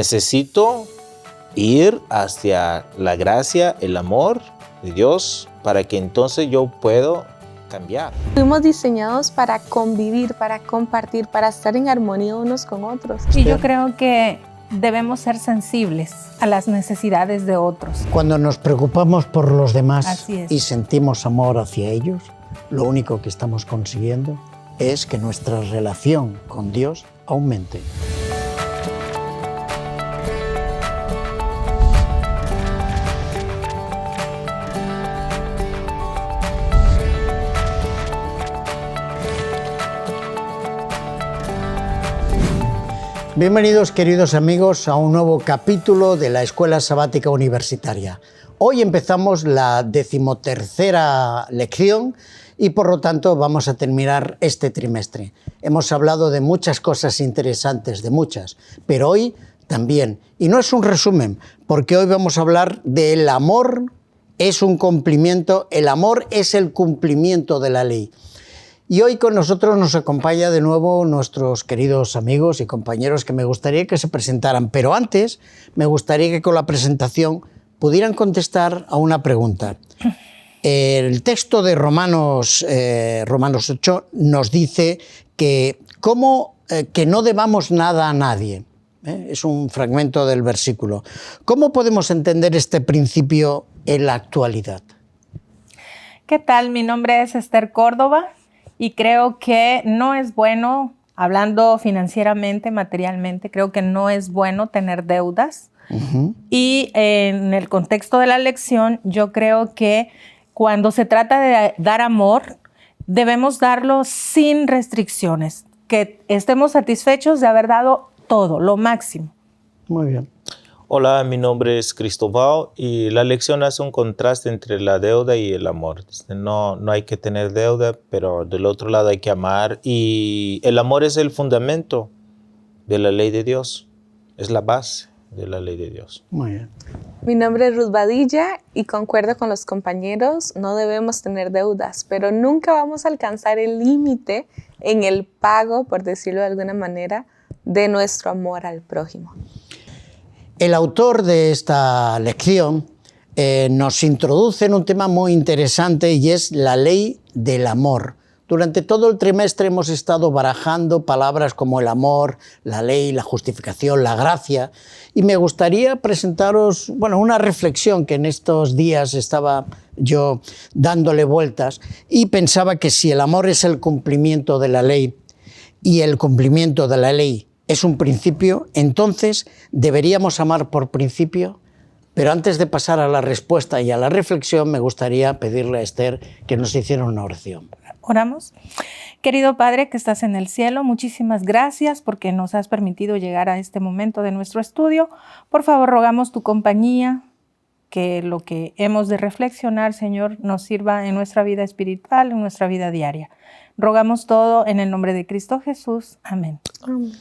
Necesito ir hacia la gracia, el amor de Dios, para que entonces yo pueda cambiar. Fuimos diseñados para convivir, para compartir, para estar en armonía unos con otros. Y yo creo que debemos ser sensibles a las necesidades de otros. Cuando nos preocupamos por los demás es. y sentimos amor hacia ellos, lo único que estamos consiguiendo es que nuestra relación con Dios aumente. Bienvenidos, queridos amigos, a un nuevo capítulo de la Escuela Sabática Universitaria. Hoy empezamos la 13ª lección y por lo tanto vamos a terminar este trimestre. Hemos hablado de muchas cosas interesantes, de muchas, pero hoy también. Y no es un resumen, porque hoy vamos a hablar del amor es un cumplimiento, el amor es el cumplimiento de la ley. Y hoy con nosotros nos acompaña de nuevo nuestros queridos amigos y compañeros que me gustaría que se presentaran. Pero antes me gustaría que con la presentación pudieran contestar a una pregunta. El texto de Romanos 8 nos dice que no debamos nada a nadie. Es un fragmento del versículo. ¿Cómo podemos entender este principio en la actualidad? ¿Qué tal? Mi nombre es Esther Córdoba. Y creo que no es bueno, hablando financieramente, materialmente, creo que no es bueno tener deudas. Y en el contexto de la lección, yo creo que cuando se trata de dar amor, debemos darlo sin restricciones, que estemos satisfechos de haber dado todo, lo máximo. Muy bien. Hola, mi nombre es Cristóbal y la lección hace un contraste entre la deuda y el amor. No hay que tener deuda, pero del otro lado hay que amar. Y el amor es el fundamento de la ley de Dios, es la base de la ley de Dios. Muy bien. Mi nombre es Ruth Badilla y concuerdo con los compañeros, no debemos tener deudas, pero nunca vamos a alcanzar el límite en el pago, por decirlo de alguna manera, de nuestro amor al prójimo. El autor de esta lección nos introduce en un tema muy interesante y es la ley del amor. Durante todo el trimestre hemos estado barajando palabras como el amor, la ley, la justificación, la gracia, y me gustaría presentaros una reflexión que en estos días estaba yo dándole vueltas y pensaba que si el amor es el cumplimiento de la ley y el cumplimiento de la ley es un principio, entonces deberíamos amar por principio. Pero antes de pasar a la respuesta y a la reflexión, me gustaría pedirle a Esther que nos hiciera una oración. Oramos. Querido Padre que estás en el cielo, muchísimas gracias porque nos has permitido llegar a este momento de nuestro estudio. Por favor, rogamos tu compañía, que lo que hemos de reflexionar, Señor, nos sirva en nuestra vida espiritual, en nuestra vida diaria. Rogamos todo en el nombre de Cristo Jesús. Amén. Amén.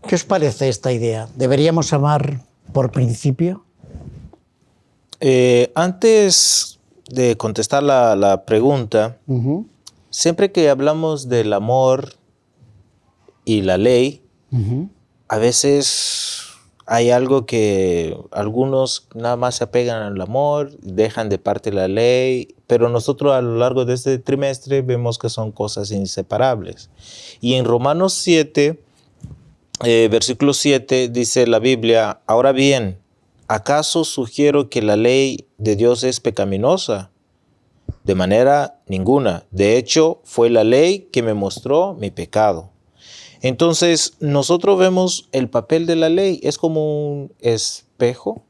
¿Qué os parece esta idea? ¿Deberíamos amar por principio? Antes de contestar la pregunta, siempre que hablamos del amor y la ley, a veces hay algo que algunos nada más se apegan al amor, dejan de parte la ley, pero nosotros a lo largo de este trimestre vemos que son cosas inseparables. Y en Romanos 7, versículo 7 dice la Biblia: ahora bien, ¿acaso sugiero que la ley de Dios es pecaminosa? De manera ninguna. De hecho, fue la ley que me mostró mi pecado. Entonces, nosotros vemos el papel de la ley. Es como un espejo.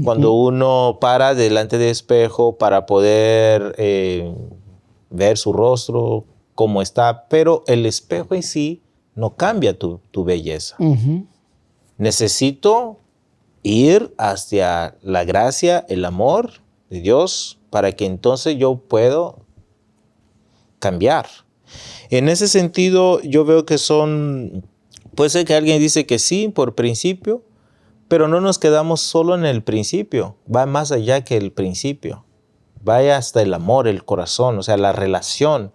Cuando uno para delante del espejo para poder ver su rostro, cómo está, pero el espejo en sí no cambia tu belleza. Necesito ir hacia la gracia, el amor de Dios, para que entonces yo pueda cambiar. En ese sentido, yo veo que puede ser que alguien dice que sí, por principio, pero no nos quedamos solo en el principio, va más allá que el principio, vaya hasta el amor, el corazón, o sea, la relación.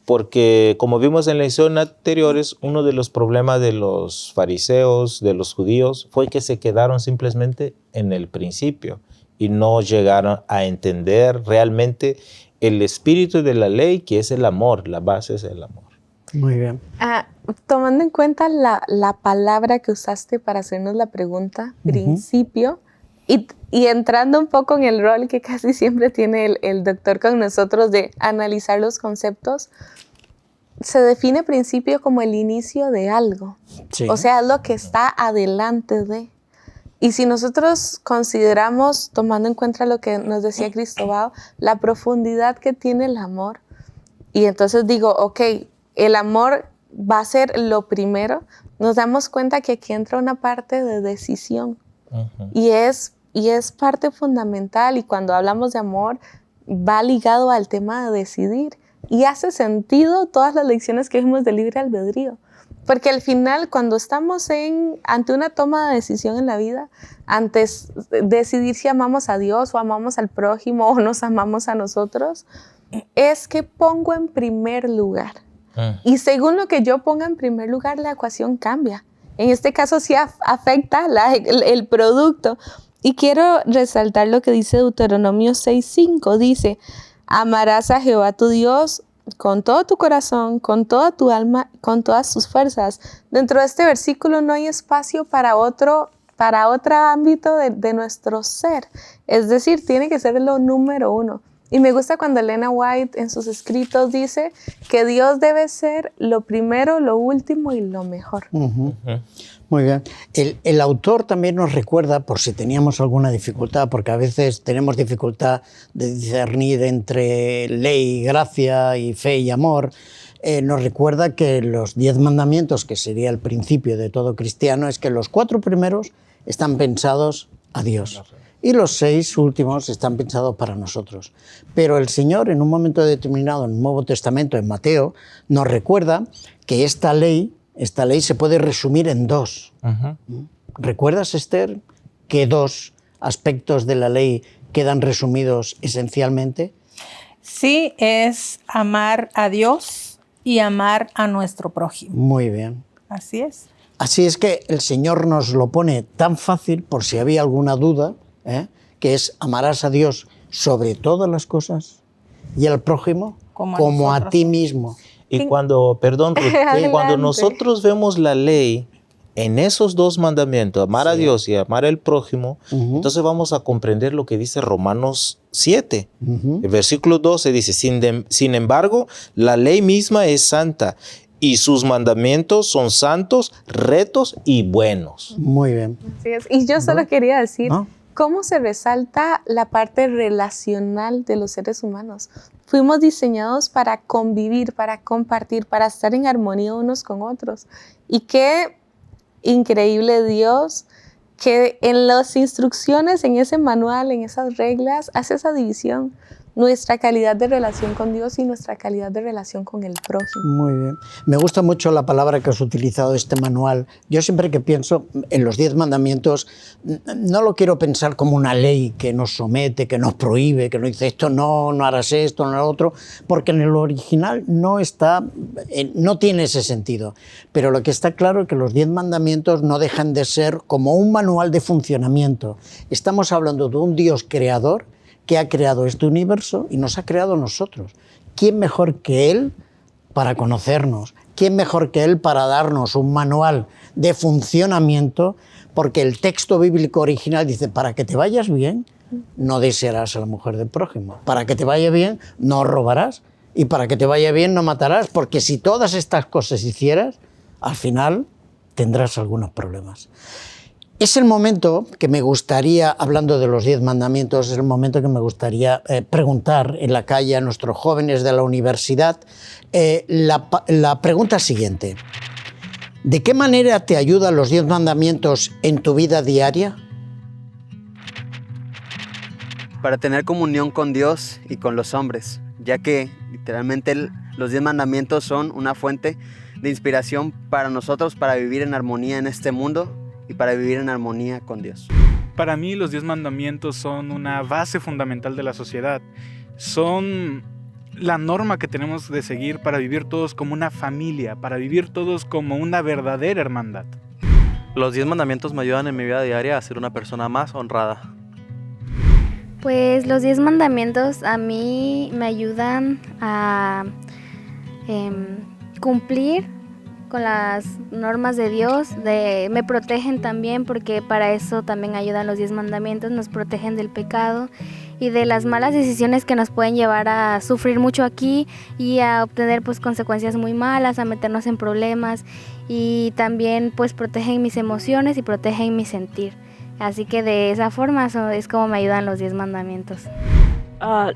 Porque, como vimos en la lección anteriores, uno de los problemas de los fariseos, de los judíos, fue que se quedaron simplemente en el principio y no llegaron a entender realmente el espíritu de la ley, que es el amor, la base es el amor. Muy bien. Tomando en cuenta la palabra que usaste para hacernos la pregunta, principio, y entrando un poco en el rol que casi siempre tiene el doctor con nosotros de analizar los conceptos, se define principio como el inicio de algo. Sí. O sea, es lo que está adelante de. Y si nosotros consideramos, tomando en cuenta lo que nos decía Cristóbal, la profundidad que tiene el amor, y entonces digo, ok, el amor va a ser lo primero, nos damos cuenta que aquí entra una parte de decisión. Y es parte fundamental, y cuando hablamos de amor va ligado al tema de decidir, y hace sentido todas las lecciones que vimos de libre albedrío, porque al final cuando estamos ante una toma de decisión en la vida, antes de decidir si amamos a Dios o amamos al prójimo o nos amamos a nosotros, es que pongo en primer lugar, y según lo que yo ponga en primer lugar, la ecuación cambia. En este caso sí afecta el producto. Y quiero resaltar lo que dice Deuteronomio 6:5. Dice, amarás a Jehová tu Dios con todo tu corazón, con toda tu alma, con todas tus fuerzas. Dentro de este versículo no hay espacio para otro ámbito de nuestro ser. Es decir, tiene que ser lo número uno. Y me gusta cuando Elena White en sus escritos dice que Dios debe ser lo primero, lo último y lo mejor. Muy bien. El autor también nos recuerda, por si teníamos alguna dificultad, porque a veces tenemos dificultad de discernir entre ley, gracia y fe y amor, nos recuerda que los 10 mandamientos, que sería el principio de todo cristiano, es que los 4 primeros están pensados a Dios. Y los 6 últimos están pensados para nosotros. Pero el Señor, en un momento determinado, en el Nuevo Testamento, en Mateo, nos recuerda que esta ley se puede resumir en 2. ¿Recuerdas, Esther, que 2 aspectos de la ley quedan resumidos esencialmente? Sí, es amar a Dios y amar a nuestro prójimo. Muy bien. Así es. Así es que el Señor nos lo pone tan fácil, por si había alguna duda, que es amarás a Dios sobre todas las cosas y al prójimo como a ti mismo. Y cuando nosotros vemos la ley en esos 2 mandamientos, amar a Dios y amar al prójimo, entonces vamos a comprender lo que dice Romanos 7. El versículo 12 dice, sin embargo, la ley misma es santa y sus mandamientos son santos, rectos y buenos. Muy bien. Así es. Y yo solo quería decir, ¿cómo se resalta la parte relacional de los seres humanos? Fuimos diseñados para convivir, para compartir, para estar en armonía unos con otros. Y qué increíble Dios que en las instrucciones, en ese manual, en esas reglas, hace esa división. Nuestra calidad de relación con Dios y nuestra calidad de relación con el prójimo. Muy bien. Me gusta mucho la palabra que has utilizado, este manual. Yo siempre que pienso en los 10 mandamientos, no lo quiero pensar como una ley que nos somete, que nos prohíbe, que nos dice esto no harás esto, no lo otro, porque en el original no tiene ese sentido. Pero lo que está claro es que los 10 mandamientos no dejan de ser como un manual de funcionamiento. Estamos hablando de un Dios creador que ha creado este universo y nos ha creado a nosotros. ¿Quién mejor que Él para conocernos? ¿Quién mejor que Él para darnos un manual de funcionamiento? Porque el texto bíblico original dice, para que te vayas bien, no desearás a la mujer del prójimo. Para que te vaya bien, no robarás. Y para que te vaya bien, no matarás. Porque si todas estas cosas hicieras, al final tendrás algunos problemas. Es el momento que me gustaría, hablando de los 10 mandamientos, es el momento que me gustaría preguntar en la calle a nuestros jóvenes de la universidad la pregunta siguiente. ¿De qué manera te ayudan los 10 mandamientos en tu vida diaria? Para tener comunión con Dios y con los hombres, ya que literalmente los 10 mandamientos son una fuente de inspiración para nosotros para vivir en armonía en este mundo y para vivir en armonía con Dios. Para mí los 10 mandamientos son una base fundamental de la sociedad. Son la norma que tenemos de seguir para vivir todos como una familia, para vivir todos como una verdadera hermandad. Los 10 mandamientos me ayudan en mi vida diaria a ser una persona más honrada. Pues los 10 mandamientos a mí me ayudan a cumplir con las normas de Dios, me protegen también porque para eso también ayudan los 10 mandamientos, nos protegen del pecado y de las malas decisiones que nos pueden llevar a sufrir mucho aquí y a obtener pues consecuencias muy malas, a meternos en problemas y también pues protegen mis emociones y protegen mi sentir. Así que de esa forma es como me ayudan los 10 mandamientos.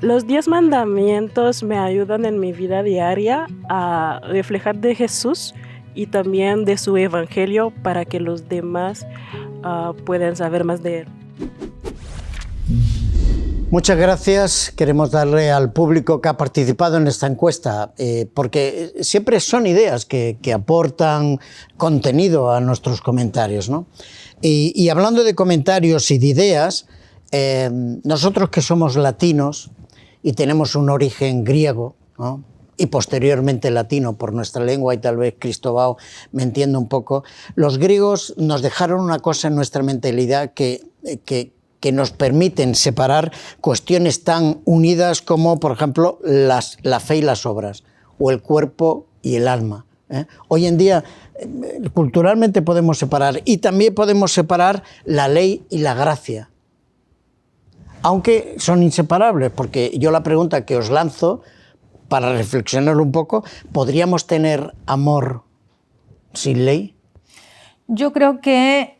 Los 10 mandamientos me ayudan en mi vida diaria a reflejar de Jesús y también de su evangelio para que los demás puedan saber más de él. Muchas gracias. Queremos darle al público que ha participado en esta encuesta, porque siempre son ideas que aportan contenido a nuestros comentarios, ¿no? Y hablando de comentarios y de ideas, nosotros que somos latinos y tenemos un origen griego, ¿no?, y posteriormente latino por nuestra lengua, y tal vez Cristóbal me entienda un poco, los griegos nos dejaron una cosa en nuestra mentalidad que nos permiten separar cuestiones tan unidas como, por ejemplo, la fe y las obras, o el cuerpo y el alma. Hoy en día, culturalmente podemos separar, y también podemos separar la ley y la gracia, aunque son inseparables, porque yo la pregunta que os lanzo, para reflexionarlo un poco, ¿podríamos tener amor sin ley? Yo creo que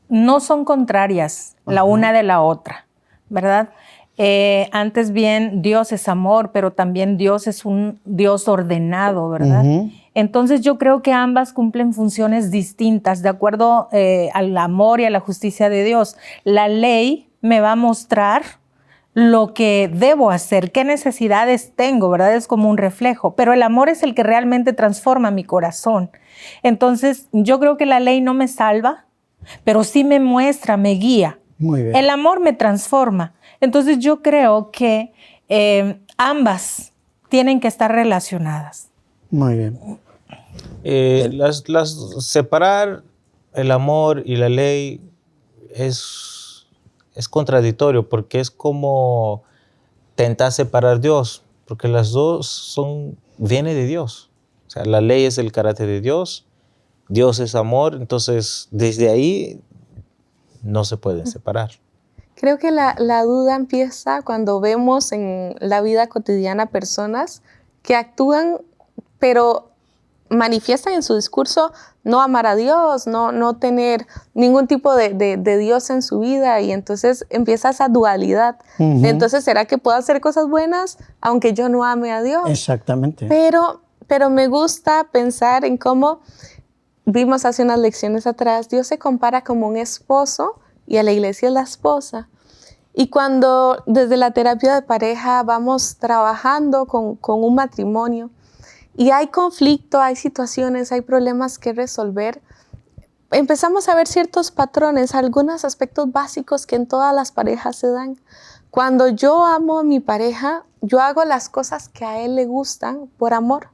no son contrarias la una de la otra, ¿verdad? Antes bien, Dios es amor, pero también Dios es un Dios ordenado, ¿verdad? Entonces yo creo que ambas cumplen funciones distintas de acuerdo al amor y a la justicia de Dios. La ley me va a mostrar lo que debo hacer, qué necesidades tengo, ¿verdad? Es como un reflejo, pero el amor es el que realmente transforma mi corazón. Entonces, yo creo que la ley no me salva, pero sí me muestra, me guía. Muy bien. El amor me transforma. Entonces, yo creo que ambas tienen que estar relacionadas. Muy bien. Separar el amor y la ley es contradictorio, porque es como tentar separar a Dios, porque las dos vienen de Dios. O sea, la ley es el carácter de Dios, Dios es amor, entonces desde ahí no se pueden separar. Creo que la duda empieza cuando vemos en la vida cotidiana personas que actúan, pero manifiestan en su discurso no amar a Dios, no tener ningún tipo de Dios en su vida, y entonces empieza esa dualidad. Entonces, ¿será que puedo hacer cosas buenas aunque yo no ame a Dios? Exactamente. Pero me gusta pensar en cómo vimos hace unas lecciones atrás, Dios se compara como un esposo y a la iglesia es la esposa. Y cuando desde la terapia de pareja vamos trabajando con un matrimonio, y hay conflicto, hay situaciones, hay problemas que resolver, empezamos a ver ciertos patrones, algunos aspectos básicos que en todas las parejas se dan. Cuando yo amo a mi pareja, yo hago las cosas que a él le gustan por amor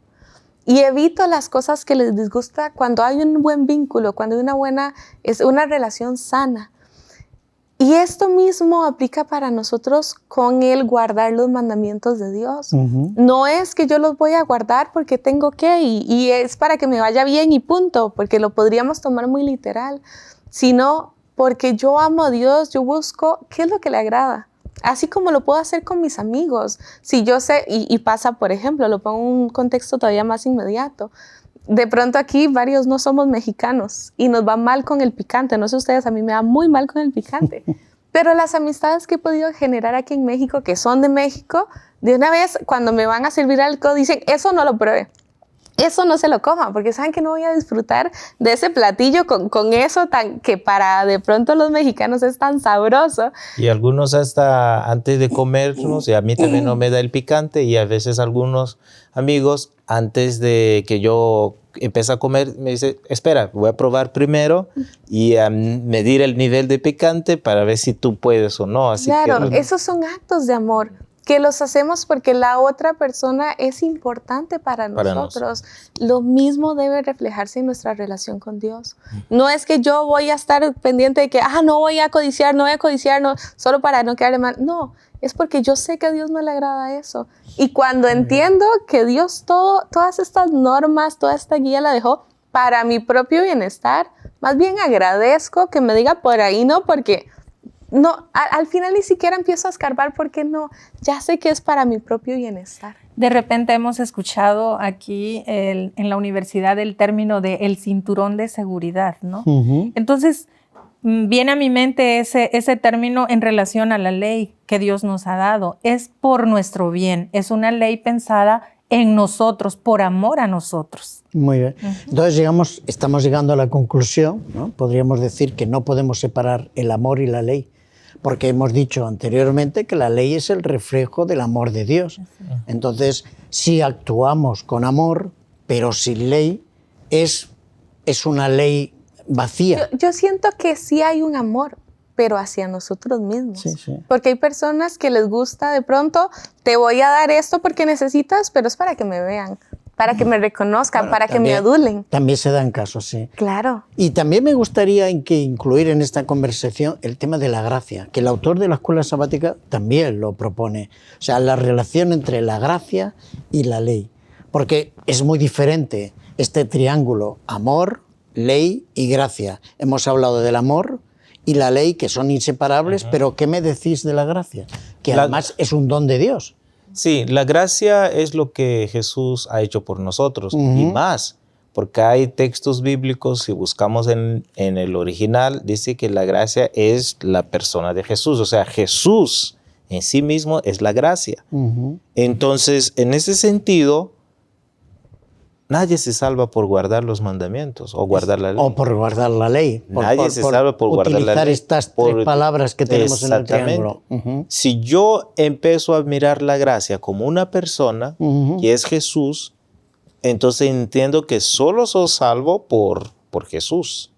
y evito las cosas que les disgusta cuando hay un buen vínculo, cuando hay una relación sana. Y esto mismo aplica para nosotros con el guardar los mandamientos de Dios. No es que yo los voy a guardar porque tengo que y es para que me vaya bien y punto, porque lo podríamos tomar muy literal, sino porque yo amo a Dios, yo busco qué es lo que le agrada. Así como lo puedo hacer con mis amigos. Si yo sé, y pasa, por ejemplo, lo pongo en un contexto todavía más inmediato. De pronto aquí varios no somos mexicanos y nos va mal con el picante. No sé ustedes, a mí me va muy mal con el picante. Pero las amistades que he podido generar aquí en México, que son de México, de una vez cuando me van a servir algo dicen, eso no lo pruebe. Eso no se lo coma, porque saben que no voy a disfrutar de ese platillo con eso que para de pronto los mexicanos es tan sabroso. Y algunos hasta antes de comernos, y a mí también no me da el picante, y a veces algunos amigos antes de que yo empiece a comer me dicen, espera, voy a probar primero y a medir el nivel de picante para ver si tú puedes o no. Así claro, que, esos son actos de amor. que los hacemos porque la otra persona es importante para nosotros. Lo mismo debe reflejarse en nuestra relación con Dios. No es que yo voy a estar pendiente de que, no voy a codiciar, no, solo para no quedarle mal. No, es porque yo sé que a Dios no le agrada eso. Y cuando entiendo que Dios todas estas normas, toda esta guía la dejó para mi propio bienestar, más bien agradezco que me diga por ahí no, porque no, al final ni siquiera empiezo a escarbar porque no, ya sé que es para mi propio bienestar. De repente hemos escuchado aquí en la universidad el término de el cinturón de seguridad, ¿no? Entonces, viene a mi mente ese término en relación a la ley que Dios nos ha dado. Es por nuestro bien, es una ley pensada en nosotros, por amor a nosotros. Muy bien. Entonces estamos llegando a la conclusión, ¿no? Podríamos decir que no podemos separar el amor y la ley, porque hemos dicho anteriormente que la ley es el reflejo del amor de Dios. Entonces, si actuamos con amor, pero sin ley, es una ley vacía. Yo siento que sí hay un amor, pero hacia nosotros mismos. Sí. Porque hay personas que les gusta de pronto, te voy a dar esto porque necesitas, pero es para que me vean, para que me reconozcan, para que me adulen. También se dan casos, sí. Claro. Y también me gustaría incluir en esta conversación el tema de la gracia, que el autor de la Escuela Sabática también lo propone. O sea, la relación entre la gracia y la ley. Porque es muy diferente este triángulo, amor, ley y gracia. Hemos hablado del amor y la ley, que son inseparables, pero ¿qué me decís de la gracia? Que además es un don de Dios. Sí, la gracia es lo que Jesús ha hecho por nosotros y más, porque hay textos bíblicos, si buscamos en el original, dice que la gracia es la persona de Jesús, o sea, Jesús en sí mismo es la gracia. Entonces, en ese sentido, nadie se salva por guardar los mandamientos o guardar la ley. O por guardar la ley. Nadie se salva por guardar la ley. Utilizar estas tres palabras que tenemos en el triángulo. Si yo empiezo a mirar la gracia como una persona, que es Jesús, entonces entiendo que solo soy salvo por Jesús.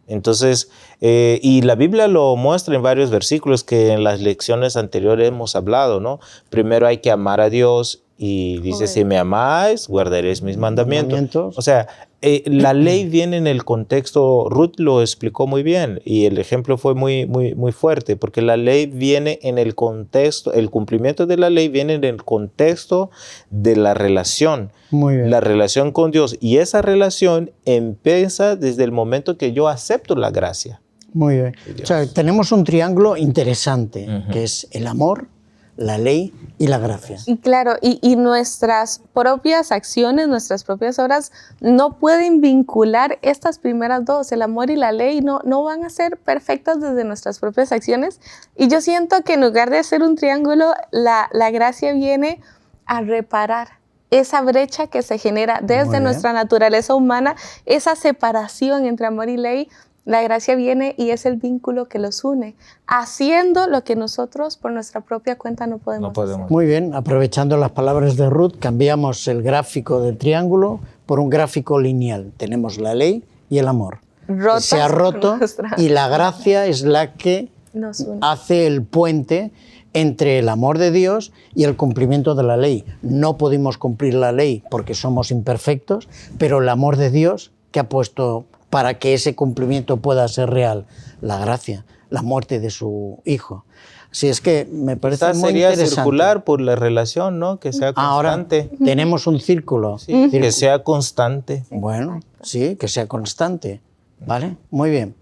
Entonces, y la Biblia lo muestra en varios versículos que en las lecciones anteriores hemos hablado, ¿no? Primero hay que amar a Dios. Y dice, si me amáis, guardaréis mis mandamientos. O sea, la ley viene en el contexto, Ruth lo explicó muy bien, y el ejemplo fue muy fuerte, porque la ley viene en el contexto, el cumplimiento de la ley viene en el contexto de la relación. Muy bien. La relación con Dios. Y esa relación empieza desde el momento que yo acepto la gracia. Muy bien. O sea, tenemos un triángulo interesante, que es el amor, la ley y la gracia. Y claro, y nuestras propias acciones, nuestras propias obras no pueden vincular estas primeras dos, el amor y la ley, no van a ser perfectas desde nuestras propias acciones. Y yo siento que en lugar de ser un triángulo, la gracia viene a reparar esa brecha que se genera desde nuestra naturaleza humana, esa separación entre amor y ley. La gracia viene y es el vínculo que los une, haciendo lo que nosotros por nuestra propia cuenta no podemos hacer. Muy bien, aprovechando las palabras de Ruth, cambiamos el gráfico del triángulo por un gráfico lineal. Tenemos la ley y el amor. Se ha roto y la gracia es la que hace el puente entre el amor de Dios y el cumplimiento de la ley. No pudimos cumplir la ley porque somos imperfectos, pero el amor de Dios que ha puesto para que ese cumplimiento pueda ser real, la gracia, la muerte de su hijo. Así es que me parece muy interesante. Sería circular por la relación, ¿no? Que sea constante. Ahora tenemos un círculo. Sí, que sea constante. Bueno, sí, que sea constante. ¿Vale? Muy bien.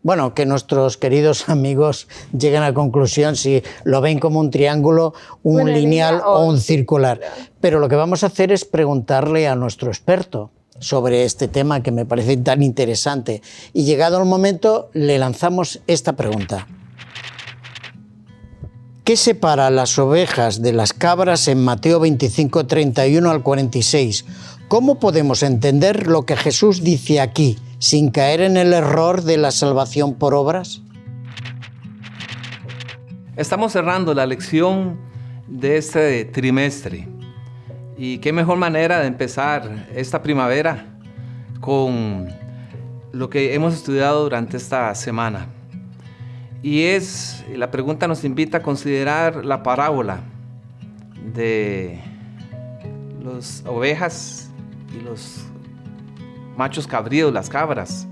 Bueno, que nuestros queridos amigos lleguen a conclusión si lo ven como un triángulo, un lineal o un circular. Pero lo que vamos a hacer es preguntarle a nuestro experto sobre este tema que me parece tan interesante. Y llegado el momento, le lanzamos esta pregunta. ¿Qué separa las ovejas de las cabras en Mateo 25, 31 al 46? ¿Cómo podemos entender lo que Jesús dice aquí, sin caer en el error de la salvación por obras? Estamos cerrando la lección de este trimestre. Y qué mejor manera de empezar esta primavera con lo que hemos estudiado durante esta semana. Y la pregunta nos invita a considerar la parábola de las ovejas y los machos cabríos, las cabras.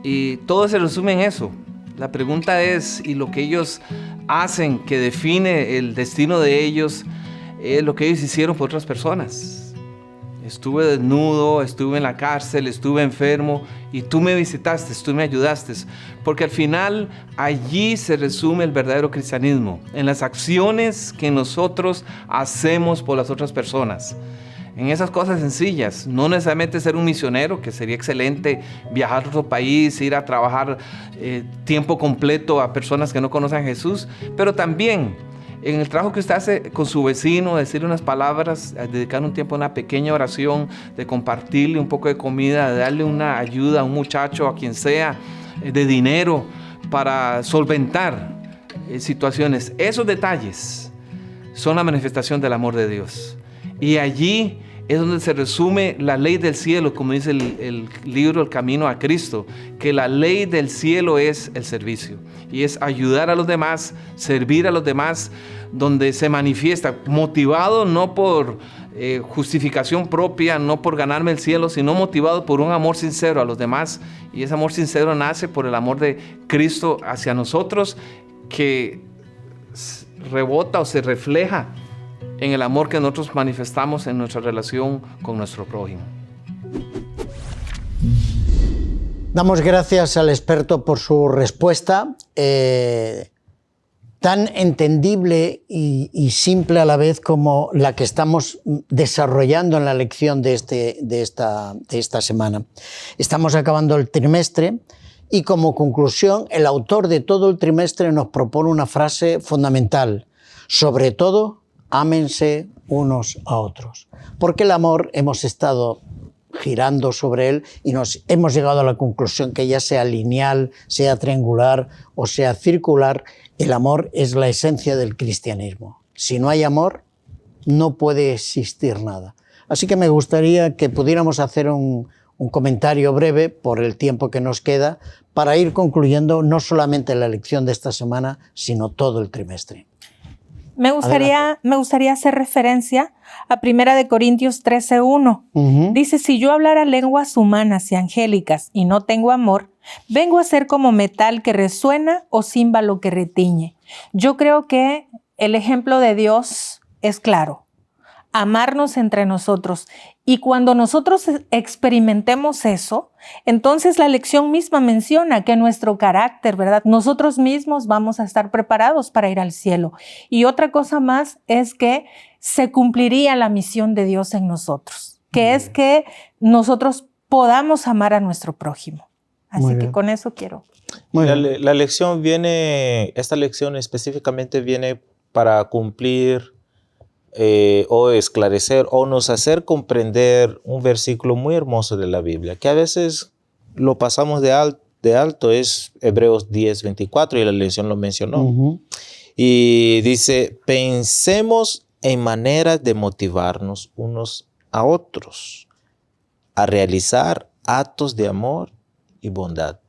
Y todo se resume en eso. La pregunta es, ¿y lo que ellos hacen que define el destino de ellos es lo que ellos hicieron por otras personas? Estuve desnudo, estuve en la cárcel, estuve enfermo y tú me visitaste, tú me ayudaste. Porque al final allí se resume el verdadero cristianismo, en las acciones que nosotros hacemos por las otras personas. En esas cosas sencillas, no necesariamente ser un misionero, que sería excelente, viajar a otro país, ir a trabajar tiempo completo a personas que no conocen a Jesús, pero también en el trabajo que usted hace con su vecino, decirle unas palabras, dedicar un tiempo a una pequeña oración, de compartirle un poco de comida, de darle una ayuda a un muchacho, a quien sea, de dinero, para solventar situaciones. Esos detalles son la manifestación del amor de Dios. Y allí es donde se resume la ley del cielo, como dice el libro El Camino a Cristo, que la ley del cielo es el servicio. Y es ayudar a los demás, servir a los demás, donde se manifiesta, motivado no por justificación propia, no por ganarme el cielo, sino motivado por un amor sincero a los demás. Y ese amor sincero nace por el amor de Cristo hacia nosotros, que rebota o se refleja en el amor que nosotros manifestamos en nuestra relación con nuestro prójimo. Damos gracias al experto por su respuesta, tan entendible y simple a la vez como la que estamos desarrollando en la lección de esta semana. Estamos acabando el trimestre y como conclusión el autor de todo el trimestre nos propone una frase fundamental: sobre todo, ámense unos a otros. Porque el amor, hemos estado girando sobre él y nos hemos llegado a la conclusión que ya sea lineal, sea triangular o sea circular, el amor es la esencia del cristianismo. Si no hay amor, no puede existir nada. Así que me gustaría que pudiéramos hacer un comentario breve por el tiempo que nos queda para ir concluyendo no solamente la lección de esta semana, sino todo el trimestre. Me gustaría hacer referencia a 1 Corintios 13:1. Dice, si yo hablara lenguas humanas y angélicas y no tengo amor, vengo a ser como metal que resuena o címbalo que retiñe. Yo creo que el ejemplo de Dios es claro: amarnos entre nosotros. Y cuando nosotros experimentemos eso, entonces la lección misma menciona que nuestro carácter, ¿verdad? Nosotros mismos vamos a estar preparados para ir al cielo. Y otra cosa más es que se cumpliría la misión de Dios en nosotros, que es que nosotros podamos amar a nuestro prójimo. Así que con eso quiero. La lección viene, esta lección específicamente viene para cumplir o esclarecer o nos hacer comprender un versículo muy hermoso de la Biblia, que a veces lo pasamos de alto, es Hebreos 10:24 y la lección lo mencionó. Y dice, pensemos en maneras de motivarnos unos a otros, a realizar actos de amor y bondad.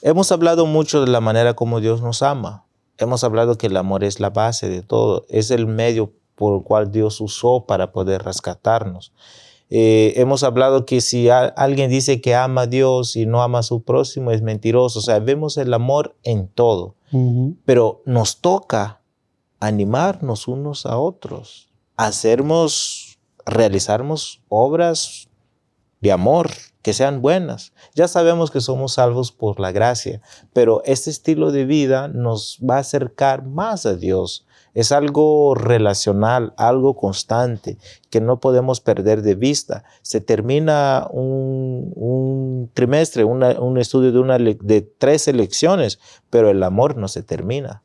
Hemos hablado mucho de la manera como Dios nos ama. Hemos hablado que el amor es la base de todo, es el medio por el cual Dios usó para poder rescatarnos. Hemos hablado que si alguien dice que ama a Dios y no ama a su próximo, es mentiroso. O sea, vemos el amor en todo. Pero nos toca animarnos unos a otros, realizarnos obras de amor que sean buenas. Ya sabemos que somos salvos por la gracia, pero este estilo de vida nos va a acercar más a Dios. Es algo relacional, algo constante, que no podemos perder de vista. Se termina un trimestre, un estudio de 3 lecciones, pero el amor no se termina,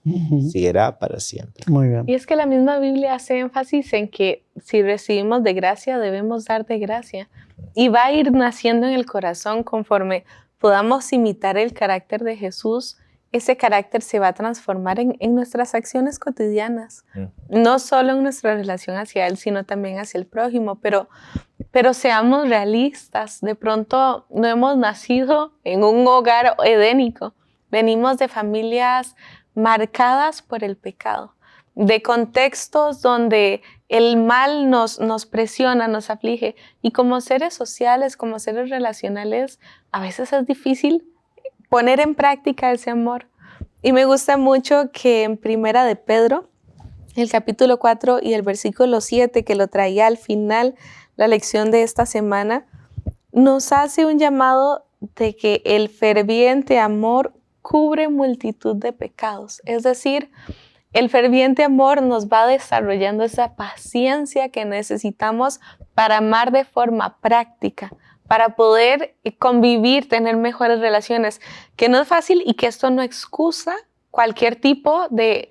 seguirá para siempre. Muy bien. Y es que la misma Biblia hace énfasis en que si recibimos de gracia, debemos dar de gracia. Y va a ir naciendo en el corazón conforme podamos imitar el carácter de Jesús. Ese carácter se va a transformar en nuestras acciones cotidianas, no solo en nuestra relación hacia Él, sino también hacia el prójimo, pero seamos realistas. De pronto no hemos nacido en un hogar edénico, venimos de familias marcadas por el pecado. de contextos donde el mal nos presiona, nos aflige. Y como seres sociales, como seres relacionales, a veces es difícil poner en práctica ese amor. Y me gusta mucho que en Primera de Pedro, el capítulo 4 y el versículo 7, que lo traía al final, la lección de esta semana, nos hace un llamado de que el ferviente amor cubre multitud de pecados. Es decir, el ferviente amor nos va desarrollando esa paciencia que necesitamos para amar de forma práctica, para poder convivir, tener mejores relaciones, que no es fácil y que esto no excusa cualquier tipo de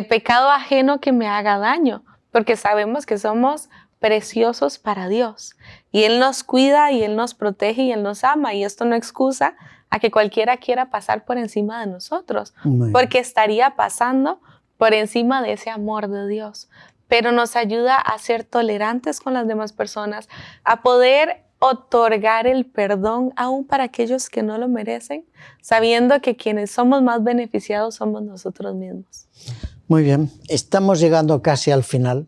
pecado ajeno que me haga daño, porque sabemos que somos preciosos para Dios y Él nos cuida y Él nos protege y Él nos ama, y esto no excusa a que cualquiera quiera pasar por encima de nosotros, porque estaría pasando por encima de ese amor de Dios, pero nos ayuda a ser tolerantes con las demás personas, a poder otorgar el perdón aún para aquellos que no lo merecen, sabiendo que quienes somos más beneficiados somos nosotros mismos. Muy bien, estamos llegando casi al final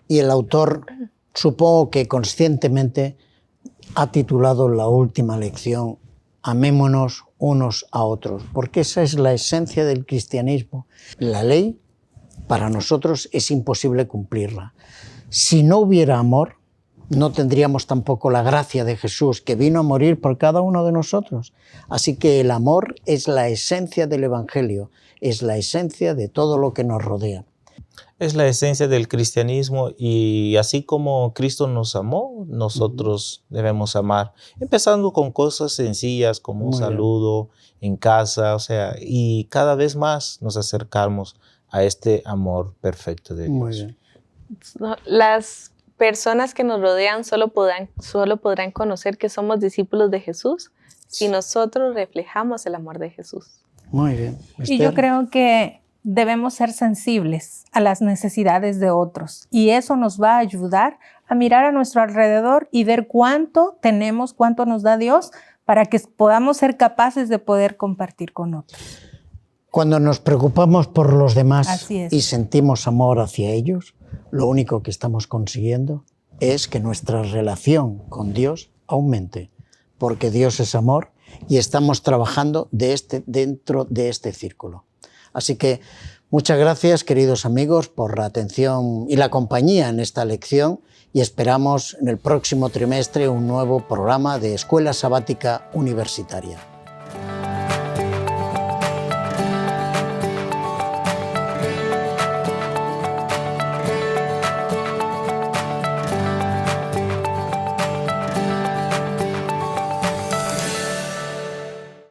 y el autor, supongo que conscientemente, ha titulado la última lección Amémonos unos a otros, porque esa es la esencia del cristianismo. La ley, para nosotros, es imposible cumplirla. Si no hubiera amor, no tendríamos tampoco la gracia de Jesús, que vino a morir por cada uno de nosotros. Así que el amor es la esencia del Evangelio, es la esencia de todo lo que nos rodea. Es la esencia del cristianismo, y así como Cristo nos amó, nosotros debemos amar, empezando con cosas sencillas como un saludo en casa, o sea, y cada vez más nos acercamos a este amor perfecto de Dios. Muy bien. Las personas que nos rodean solo podrán conocer que somos discípulos de Jesús si nosotros reflejamos el amor de Jesús. Muy bien. Y yo creo que debemos ser sensibles a las necesidades de otros, y eso nos va a ayudar a mirar a nuestro alrededor y ver cuánto tenemos, cuánto nos da Dios, para que podamos ser capaces de poder compartir con otros. Cuando nos preocupamos por los demás y sentimos amor hacia ellos, lo único que estamos consiguiendo es que nuestra relación con Dios aumente, porque Dios es amor y estamos trabajando dentro de este círculo. Así que muchas gracias, queridos amigos, por la atención y la compañía en esta lección, y esperamos en el próximo trimestre un nuevo programa de Escuela Sabática Universitaria.